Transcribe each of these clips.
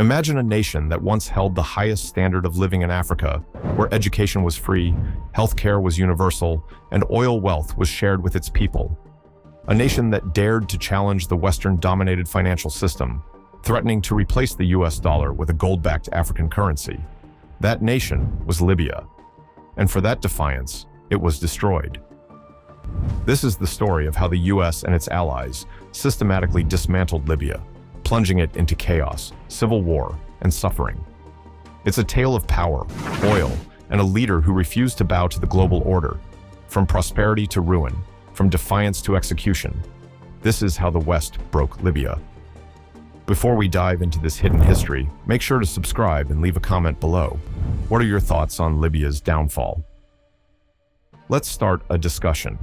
Imagine a nation that once held the highest standard of living in Africa, where education was free, healthcare was universal, and oil wealth was shared with its people. A nation that dared to challenge the Western-dominated financial system, threatening to replace the US dollar with a gold-backed African currency. That nation was Libya. And for that defiance, it was destroyed. This is the story of how the US and its allies systematically dismantled Libya, plunging it into chaos, civil war, and suffering. It's a tale of power, oil, and a leader who refused to bow to the global order. From prosperity to ruin, from defiance to execution, this is how the West broke Libya. Before we dive into this hidden history, make sure to subscribe and leave a comment below. What are your thoughts on Libya's downfall? Let's start a discussion.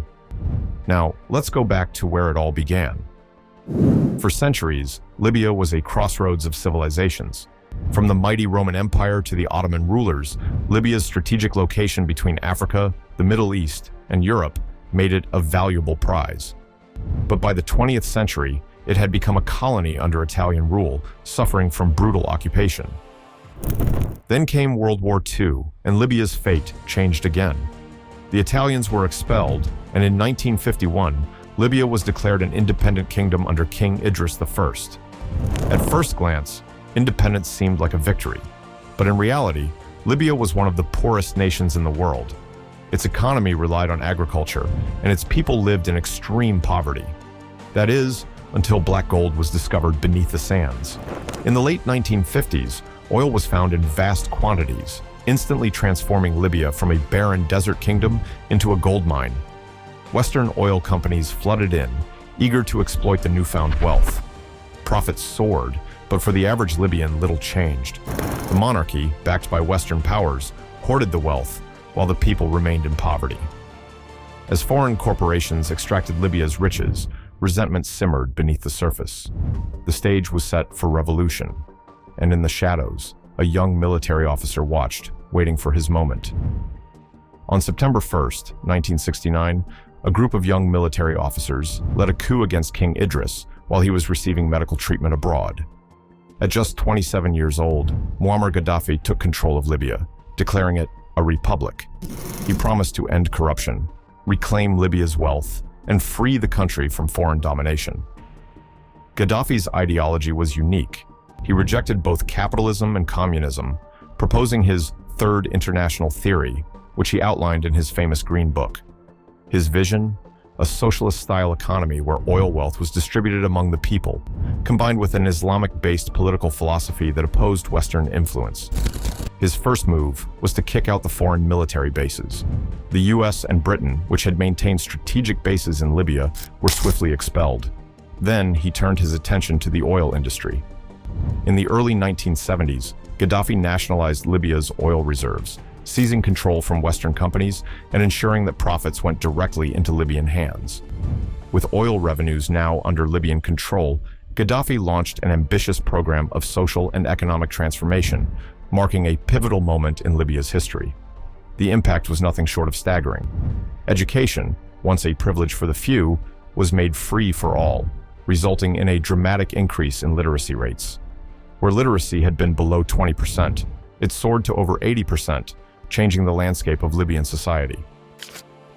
Now, let's go back to where it all began. For centuries, Libya was a crossroads of civilizations. From the mighty Roman Empire to the Ottoman rulers, Libya's strategic location between Africa, the Middle East, and Europe made it a valuable prize. But by the 20th century, it had become a colony under Italian rule, suffering from brutal occupation. Then came World War II, and Libya's fate changed again. The Italians were expelled, and in 1951, Libya was declared an independent kingdom under King Idris I. At first glance, independence seemed like a victory. But in reality, Libya was one of the poorest nations in the world. Its economy relied on agriculture, and its people lived in extreme poverty. That is, until black gold was discovered beneath the sands. In the late 1950s, oil was found in vast quantities, instantly transforming Libya from a barren desert kingdom into a gold mine. Western oil companies flooded in, eager to exploit the newfound wealth. Profits soared, but for the average Libyan, little changed. The monarchy, backed by Western powers, hoarded the wealth, while the people remained in poverty. As foreign corporations extracted Libya's riches, resentment simmered beneath the surface. The stage was set for revolution, and in the shadows, a young military officer watched, waiting for his moment. On September 1st, 1969, a group of young military officers led a coup against King Idris while he was receiving medical treatment abroad. At just 27 years old, Muammar Gaddafi took control of Libya, declaring it a republic. He promised to end corruption, reclaim Libya's wealth, and free the country from foreign domination. Gaddafi's ideology was unique. He rejected both capitalism and communism, proposing his Third International Theory, which he outlined in his famous Green Book. His vision? A socialist-style economy where oil wealth was distributed among the people, combined with an Islamic-based political philosophy that opposed Western influence. His first move was to kick out the foreign military bases. The US and Britain, which had maintained strategic bases in Libya, were swiftly expelled. Then he turned his attention to the oil industry. In the early 1970s, Gaddafi nationalized Libya's oil reserves, seizing control from Western companies and ensuring that profits went directly into Libyan hands. With oil revenues now under Libyan control, Gaddafi launched an ambitious program of social and economic transformation, marking a pivotal moment in Libya's history. The impact was nothing short of staggering. Education, once a privilege for the few, was made free for all, resulting in a dramatic increase in literacy rates. Where literacy had been below 20%, it soared to over 80%, changing the landscape of Libyan society.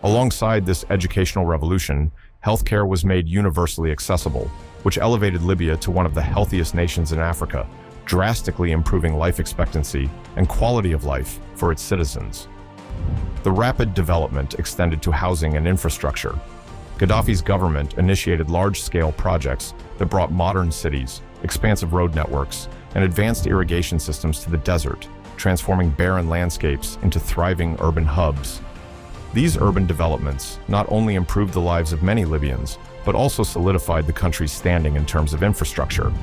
Alongside this educational revolution, healthcare was made universally accessible, which elevated Libya to one of the healthiest nations in Africa, drastically improving life expectancy and quality of life for its citizens. The rapid development extended to housing and infrastructure. Gaddafi's government initiated large-scale projects that brought modern cities, expansive road networks, and advanced irrigation systems to the desert, transforming barren landscapes into thriving urban hubs. These urban developments not only improved the lives of many Libyans, but also solidified the country's standing in terms of infrastructure.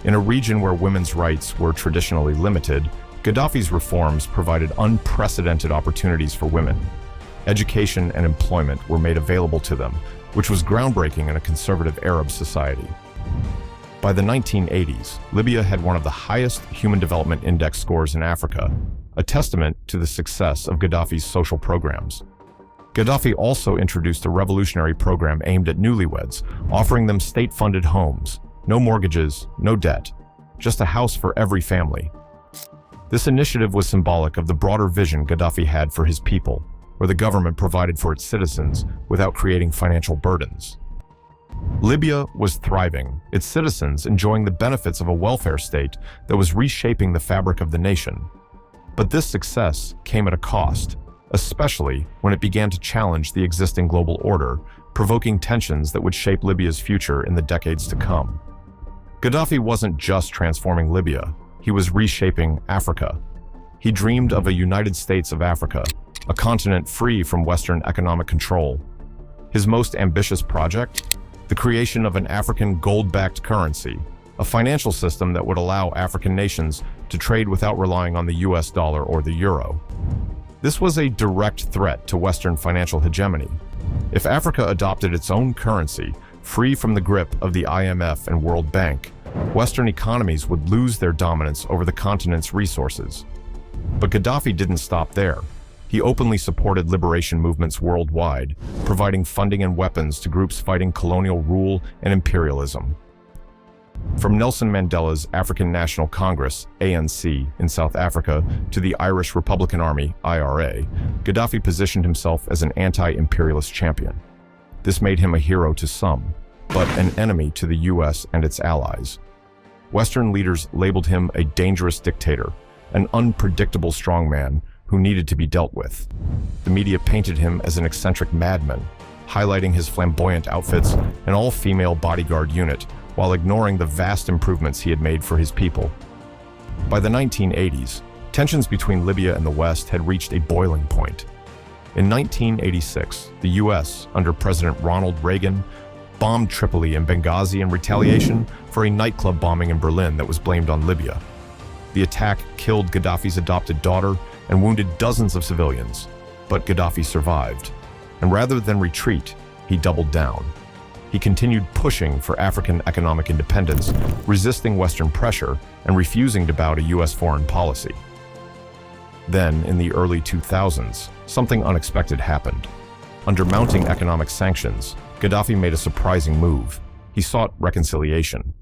In a region where women's rights were traditionally limited, Gaddafi's reforms provided unprecedented opportunities for women. Education and employment were made available to them, which was groundbreaking in a conservative Arab society. By the 1980s, Libya had one of the highest Human Development Index scores in Africa, a testament to the success of Gaddafi's social programs. Gaddafi also introduced a revolutionary program aimed at newlyweds, offering them state-funded homes, no mortgages, no debt. just a house for every family. This initiative was symbolic of the broader vision Gaddafi had for his people, where the government provided for its citizens without creating financial burdens. Libya was thriving, its citizens enjoying the benefits of a welfare state that was reshaping the fabric of the nation. But this success came at a cost, especially when it began to challenge the existing global order, provoking tensions that would shape Libya's future in the decades to come. Gaddafi wasn't just transforming Libya, he was reshaping Africa. He dreamed of a United States of Africa, a continent free from Western economic control. His most ambitious project? The creation of an African gold-backed currency, a financial system that would allow African nations to trade without relying on the US dollar or the euro. This was a direct threat to Western financial hegemony. If Africa adopted its own currency, free from the grip of the IMF and World Bank, Western economies would lose their dominance over the continent's resources. But Gaddafi didn't stop there. He openly supported liberation movements worldwide, providing funding and weapons to groups fighting colonial rule and imperialism. From Nelson Mandela's African National Congress, ANC, in South Africa to the Irish Republican Army, IRA, Gaddafi positioned himself as an anti-imperialist champion. This made him a hero to some, but an enemy to the US and its allies. Western leaders labeled him a dangerous dictator, an unpredictable strongman who needed to be dealt with. The media painted him as an eccentric madman, highlighting his flamboyant outfits and all-female bodyguard unit, while ignoring the vast improvements he had made for his people. By the 1980s, tensions between Libya and the West had reached a boiling point. In 1986, the US, under President Ronald Reagan, bombed Tripoli and Benghazi in retaliation for a nightclub bombing in Berlin that was blamed on Libya. The attack killed Gaddafi's adopted daughter and wounded dozens of civilians, but Gaddafi survived. And rather than retreat, he doubled down. He continued pushing for African economic independence, resisting Western pressure and refusing to bow to US foreign policy. Then, in the early 2000s, something unexpected happened. Under mounting economic sanctions, Gaddafi made a surprising move. He sought reconciliation.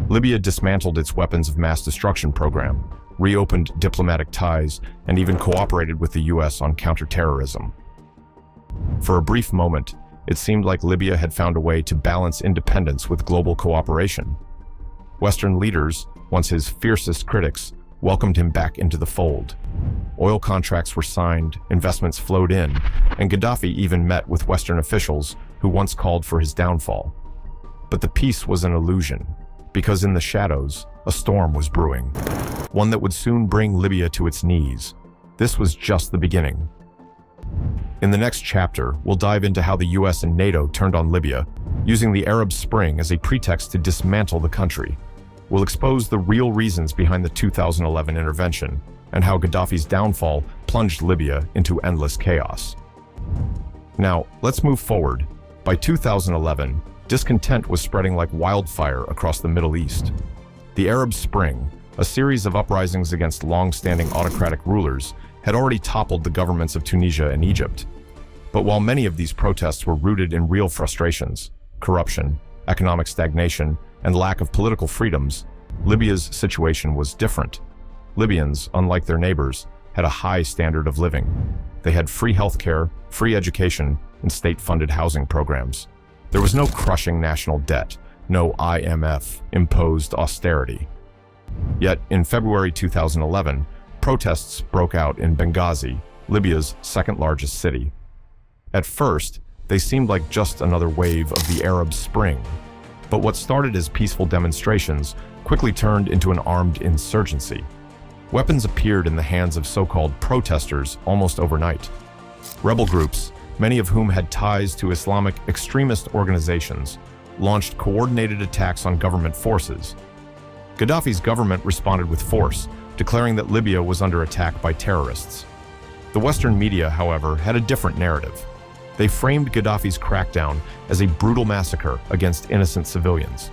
Libya dismantled its weapons of mass destruction program, reopened diplomatic ties, and even cooperated with the US on counterterrorism. For a brief moment, it seemed like Libya had found a way to balance independence with global cooperation. Western leaders, once his fiercest critics, welcomed him back into the fold. Oil contracts were signed, investments flowed in, and Gaddafi even met with Western officials who once called for his downfall. But the peace was an illusion, because in the shadows, a storm was brewing, one that would soon bring Libya to its knees. This was just the beginning. In the next chapter, we'll dive into how the US and NATO turned on Libya, using the Arab Spring as a pretext to dismantle the country. We'll expose the real reasons behind the 2011 intervention, and how Gaddafi's downfall plunged Libya into endless chaos. Now, let's move forward. By 2011, discontent was spreading like wildfire across the Middle East. The Arab Spring, a series of uprisings against long-standing autocratic rulers, had already toppled the governments of Tunisia and Egypt. But while many of these protests were rooted in real frustrations, corruption, economic stagnation, and lack of political freedoms, Libya's situation was different. Libyans, unlike their neighbors, had a high standard of living. They had free healthcare, free education, and state-funded housing programs. There was no crushing national debt, no IMF-imposed austerity. Yet, in February 2011, protests broke out in Benghazi, Libya's second-largest city. At first, they seemed like just another wave of the Arab Spring. But what started as peaceful demonstrations quickly turned into an armed insurgency. Weapons appeared in the hands of so-called protesters almost overnight. Rebel groups, many of whom had ties to Islamic extremist organizations, launched coordinated attacks on government forces. Gaddafi's government responded with force, declaring that Libya was under attack by terrorists. The Western media, however, had a different narrative. They framed Gaddafi's crackdown as a brutal massacre against innocent civilians.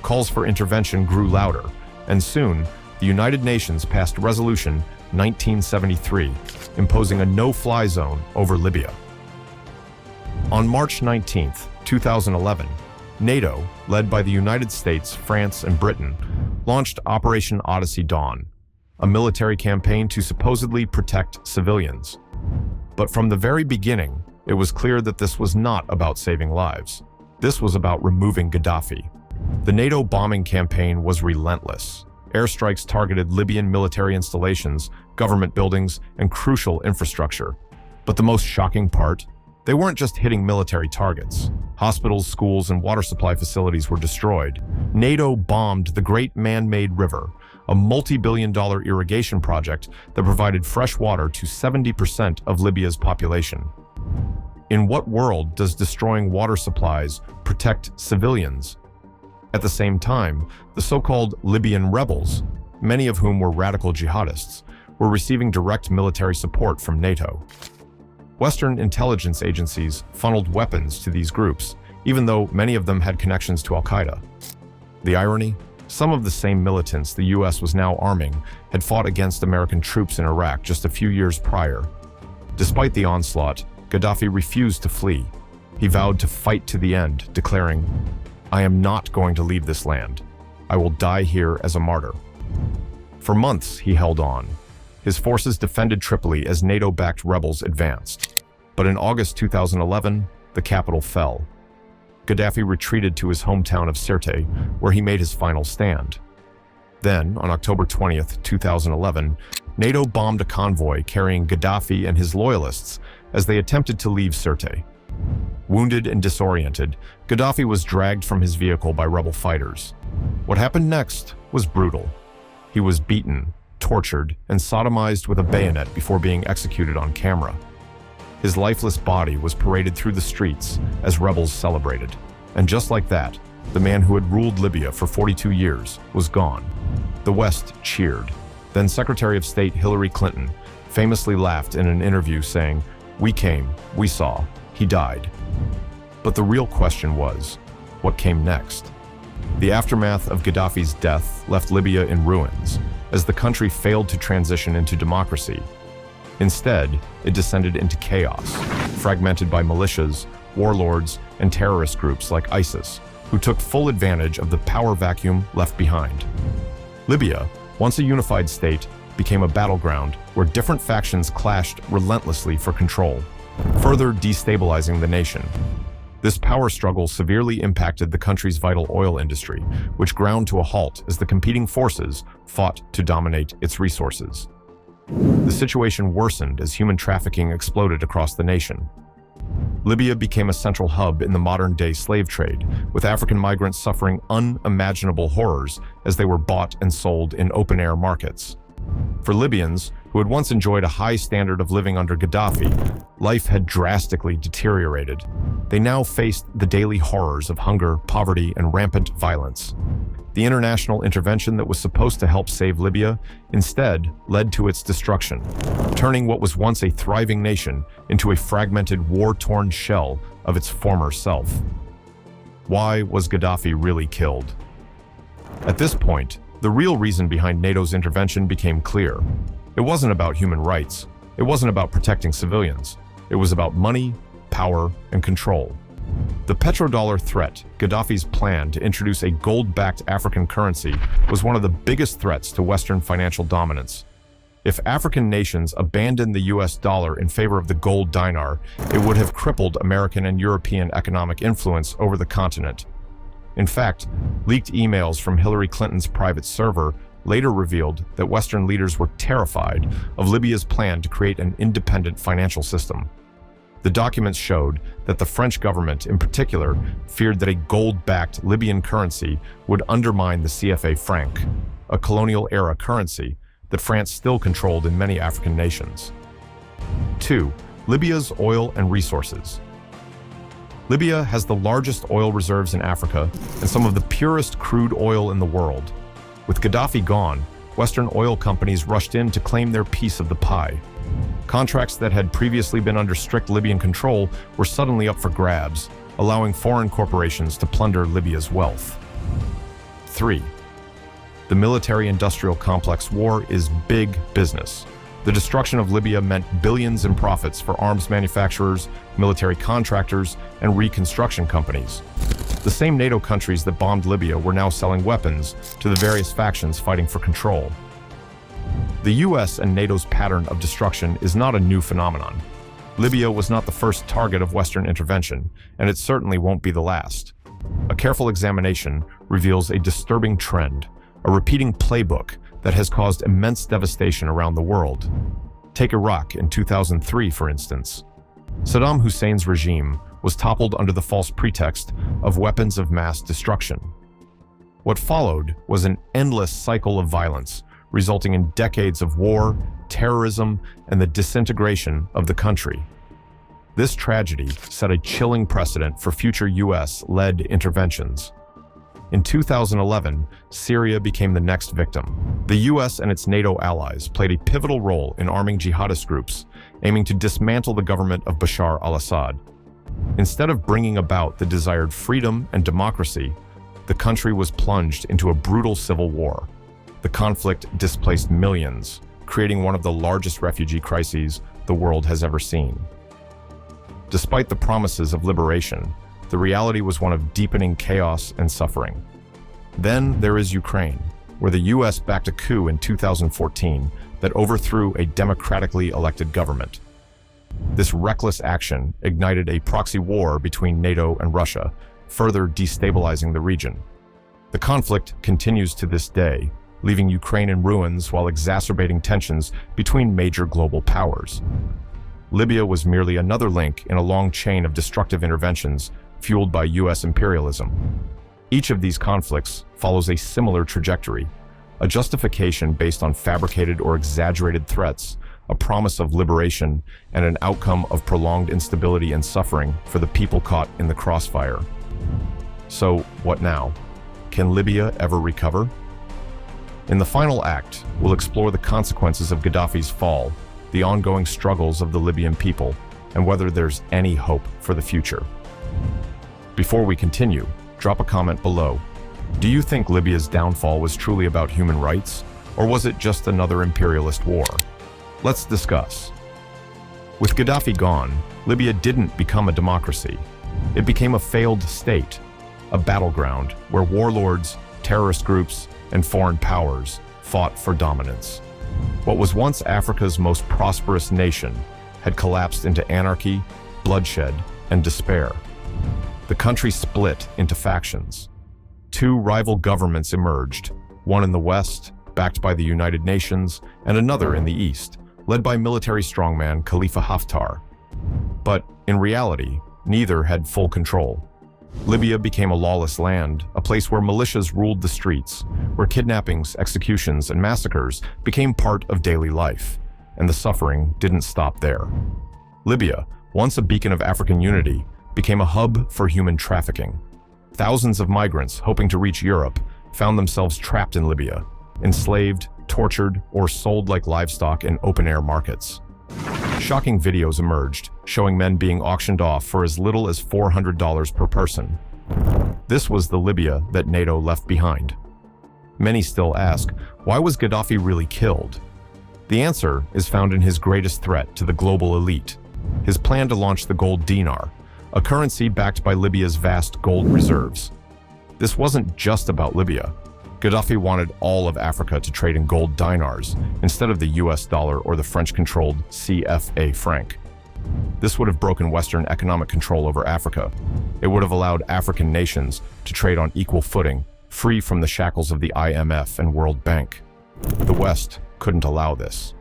Calls for intervention grew louder, and soon, the United Nations passed Resolution 1973, imposing a no-fly zone over Libya. On March 19, 2011, NATO, led by the United States, France, and Britain, launched Operation Odyssey Dawn, a military campaign to supposedly protect civilians. But from the very beginning, it was clear that this was not about saving lives. This was about removing Gaddafi. The NATO bombing campaign was relentless. Airstrikes targeted Libyan military installations, government buildings, and crucial infrastructure. But the most shocking part? They weren't just hitting military targets. Hospitals, schools, and water supply facilities were destroyed. NATO bombed the Great Man-Made River, a multi-billion-dollar irrigation project that provided fresh water to 70% of Libya's population. In what world does destroying water supplies protect civilians? At the same time, the so-called Libyan rebels, many of whom were radical jihadists, were receiving direct military support from NATO. Western intelligence agencies funneled weapons to these groups, even though many of them had connections to Al-Qaeda. The irony? Some of the same militants the US was now arming had fought against American troops in Iraq just a few years prior. Despite the onslaught, Gaddafi refused to flee. He vowed to fight to the end, declaring, "I am not going to leave this land. I will die here as a martyr." For months, he held on. His forces defended Tripoli as NATO-backed rebels advanced. But in August 2011, the capital fell. Gaddafi retreated to his hometown of Sirte, where he made his final stand. Then, on October 20th, 2011, NATO bombed a convoy carrying Gaddafi and his loyalists as they attempted to leave Sirte. Wounded and disoriented, Gaddafi was dragged from his vehicle by rebel fighters. What happened next was brutal. He was beaten, tortured, and sodomized with a bayonet before being executed on camera. His lifeless body was paraded through the streets as rebels celebrated. And just like that, the man who had ruled Libya for 42 years was gone. The West cheered. Then Secretary of State Hillary Clinton famously laughed in an interview saying, "We came, we saw, he died." But the real question was, what came next? The aftermath of Gaddafi's death left Libya in ruins, as the country failed to transition into democracy. Instead, it descended into chaos, fragmented by militias, warlords, and terrorist groups like ISIS, who took full advantage of the power vacuum left behind. Libya, once a unified state, became a battleground where different factions clashed relentlessly for control, further destabilizing the nation. This power struggle severely impacted the country's vital oil industry, which ground to a halt as the competing forces fought to dominate its resources. The situation worsened as human trafficking exploded across the nation. Libya became a central hub in the modern-day slave trade, with African migrants suffering unimaginable horrors as they were bought and sold in open-air markets. For Libyans, who had once enjoyed a high standard of living under Gaddafi, life had drastically deteriorated. They now faced the daily horrors of hunger, poverty, and rampant violence. The international intervention that was supposed to help save Libya instead led to its destruction, turning what was once a thriving nation into a fragmented, war-torn shell of its former self. Why was Gaddafi really killed? At this point, the real reason behind NATO's intervention became clear. It wasn't about human rights. It wasn't about protecting civilians. It was about money, power, and control. The petrodollar threat, Gaddafi's plan to introduce a gold-backed African currency, was one of the biggest threats to Western financial dominance. If African nations abandoned the US dollar in favor of the gold dinar, it would have crippled American and European economic influence over the continent. In fact, leaked emails from Hillary Clinton's private server later revealed that Western leaders were terrified of Libya's plan to create an independent financial system. The documents showed that the French government, in particular, feared that a gold-backed Libyan currency would undermine the CFA franc, a colonial-era currency that France still controlled in many African nations. 2. Libya's oil and resources. Libya has the largest oil reserves in Africa and some of the purest crude oil in the world. With Gaddafi gone, Western oil companies rushed in to claim their piece of the pie. Contracts that had previously been under strict Libyan control were suddenly up for grabs, allowing foreign corporations to plunder Libya's wealth. 3. The military-industrial complex war is big business. The destruction of Libya meant billions in profits for arms manufacturers, military contractors, and reconstruction companies. The same NATO countries that bombed Libya were now selling weapons to the various factions fighting for control. The US and NATO's pattern of destruction is not a new phenomenon. Libya was not the first target of Western intervention, and it certainly won't be the last. A careful examination reveals a disturbing trend, a repeating playbook that has caused immense devastation around the world. Take Iraq in 2003, for instance. Saddam Hussein's regime was toppled under the false pretext of weapons of mass destruction. What followed was an endless cycle of violence, resulting in decades of war, terrorism, and the disintegration of the country. This tragedy set a chilling precedent for future US-led interventions. In 2011, Syria became the next victim. The US and its NATO allies played a pivotal role in arming jihadist groups, aiming to dismantle the government of Bashar al-Assad. Instead of bringing about the desired freedom and democracy, the country was plunged into a brutal civil war. The conflict displaced millions, creating one of the largest refugee crises the world has ever seen. Despite the promises of liberation, the reality was one of deepening chaos and suffering. Then there is Ukraine, where the US backed a coup in 2014 that overthrew a democratically elected government. This reckless action ignited a proxy war between NATO and Russia, further destabilizing the region. The conflict continues to this day, leaving Ukraine in ruins while exacerbating tensions between major global powers. Libya was merely another link in a long chain of destructive interventions fueled by US imperialism. Each of these conflicts follows a similar trajectory, a justification based on fabricated or exaggerated threats, a promise of liberation, and an outcome of prolonged instability and suffering for the people caught in the crossfire. So, what now? Can Libya ever recover? In the final act, we'll explore the consequences of Gaddafi's fall, the ongoing struggles of the Libyan people, and whether there's any hope for the future. Before we continue, drop a comment below. Do you think Libya's downfall was truly about human rights, or was it just another imperialist war? Let's discuss. With Gaddafi gone, Libya didn't become a democracy. It became a failed state, a battleground where warlords, terrorist groups, and foreign powers fought for dominance. What was once Africa's most prosperous nation had collapsed into anarchy, bloodshed, and despair. The country split into factions. Two rival governments emerged, one in the west, backed by the United Nations, and another in the east, led by military strongman Khalifa Haftar. But in reality, neither had full control. Libya became a lawless land, a place where militias ruled the streets, where kidnappings, executions, and massacres became part of daily life. And the suffering didn't stop there. Libya, once a beacon of African unity, became a hub for human trafficking. Thousands of migrants hoping to reach Europe found themselves trapped in Libya, enslaved, tortured, or sold like livestock in open-air markets. Shocking videos emerged, showing men being auctioned off for as little as $400 per person. This was the Libya that NATO left behind. Many still ask, why was Gaddafi really killed? The answer is found in his greatest threat to the global elite, his plan to launch the gold dinar, a currency backed by Libya's vast gold reserves. This wasn't just about Libya. Gaddafi wanted all of Africa to trade in gold dinars instead of the US dollar or the French-controlled CFA franc. This would have broken Western economic control over Africa. It would have allowed African nations to trade on equal footing, free from the shackles of the IMF and World Bank. The West couldn't allow this.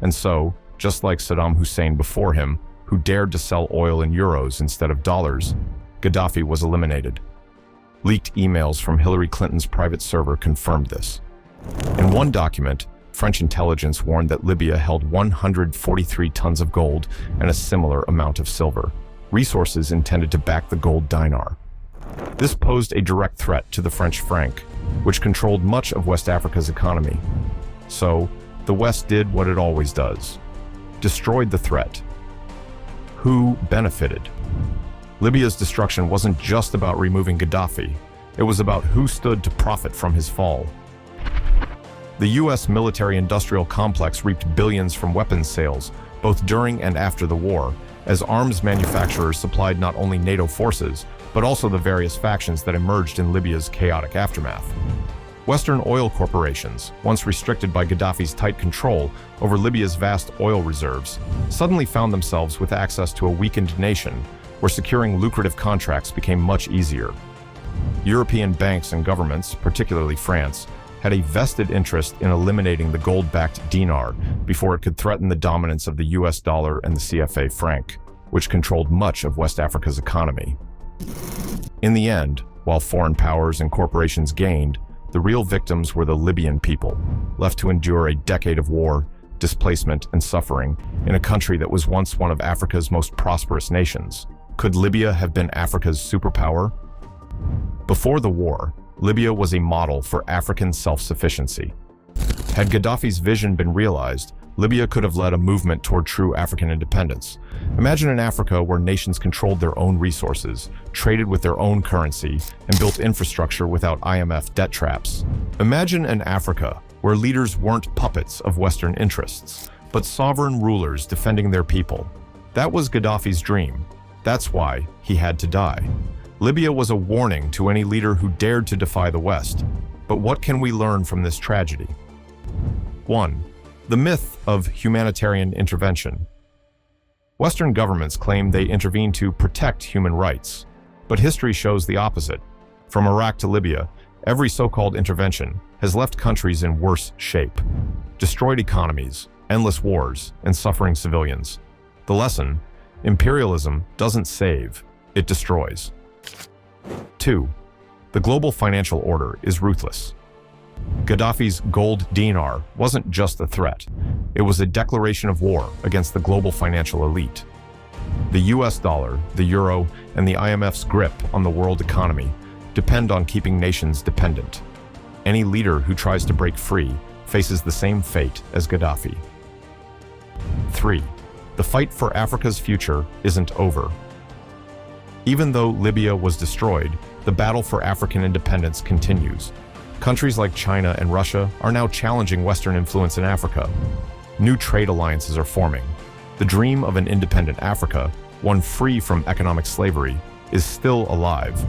And so, just like Saddam Hussein before him, who dared to sell oil in euros instead of dollars, Gaddafi was eliminated. Leaked emails from Hillary Clinton's private server confirmed this. In one document, French intelligence warned that Libya held 143 tons of gold and a similar amount of silver, resources intended to back the gold dinar. This posed a direct threat to the French franc, which controlled much of West Africa's economy. So, the West did what it always does: destroyed the threat. Who benefited? Libya's destruction wasn't just about removing Gaddafi. It was about who stood to profit from his fall. The US military-industrial complex reaped billions from weapons sales, both during and after the war, as arms manufacturers supplied not only NATO forces, but also the various factions that emerged in Libya's chaotic aftermath. Western oil corporations, once restricted by Gaddafi's tight control over Libya's vast oil reserves, suddenly found themselves with access to a weakened nation where securing lucrative contracts became much easier. European banks and governments, particularly France, had a vested interest in eliminating the gold-backed dinar before it could threaten the dominance of the US dollar and the CFA franc, which controlled much of West Africa's economy. In the end, while foreign powers and corporations gained, the real victims were the Libyan people, left to endure a decade of war, displacement, and suffering in a country that was once one of Africa's most prosperous nations. Could Libya have been Africa's superpower? Before the war, Libya was a model for African self-sufficiency. Had Gaddafi's vision been realized, Libya could have led a movement toward true African independence. Imagine an Africa where nations controlled their own resources, traded with their own currency, and built infrastructure without IMF debt traps. Imagine an Africa where leaders weren't puppets of Western interests, but sovereign rulers defending their people. That was Gaddafi's dream. That's why he had to die. Libya was a warning to any leader who dared to defy the West. But what can we learn from this tragedy? 1. The myth of humanitarian intervention. Western governments claim they intervene to protect human rights, but history shows the opposite. From Iraq to Libya, every so-called intervention has left countries in worse shape, destroyed economies, endless wars, and suffering civilians. The lesson: imperialism doesn't save, it destroys. 2. The global financial order is ruthless. Gaddafi's gold dinar wasn't just a threat. It was a declaration of war against the global financial elite. The US dollar, the euro, and the IMF's grip on the world economy depend on keeping nations dependent. Any leader who tries to break free faces the same fate as Gaddafi. 3. The fight for Africa's future isn't over. Even though Libya was destroyed, the battle for African independence continues. Countries like China and Russia are now challenging Western influence in Africa. New trade alliances are forming. The dream of an independent Africa, one free from economic slavery, is still alive.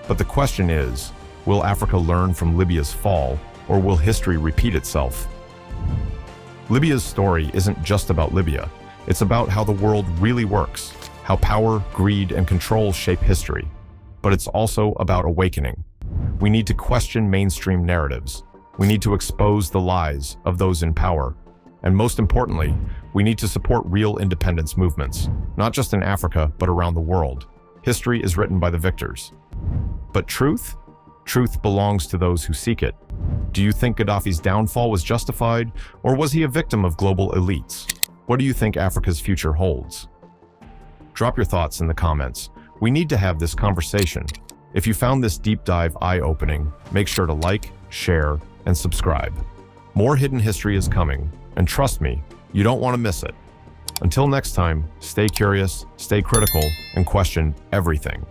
But the question is, will Africa learn from Libya's fall, or will history repeat itself? Libya's story isn't just about Libya. It's about how the world really works, how power, greed, and control shape history. But it's also about awakening. We need to question mainstream narratives. We need to expose the lies of those in power. And most importantly, we need to support real independence movements, not just in Africa, but around the world. History is written by the victors. But truth? Truth belongs to those who seek it. Do you think Gaddafi's downfall was justified, or was he a victim of global elites? What do you think Africa's future holds? Drop your thoughts in the comments. We need to have this conversation. If you found this deep dive eye-opening, make sure to like, share, and subscribe. More hidden history is coming, and trust me, you don't want to miss it. Until next time, stay curious, stay critical, and question everything.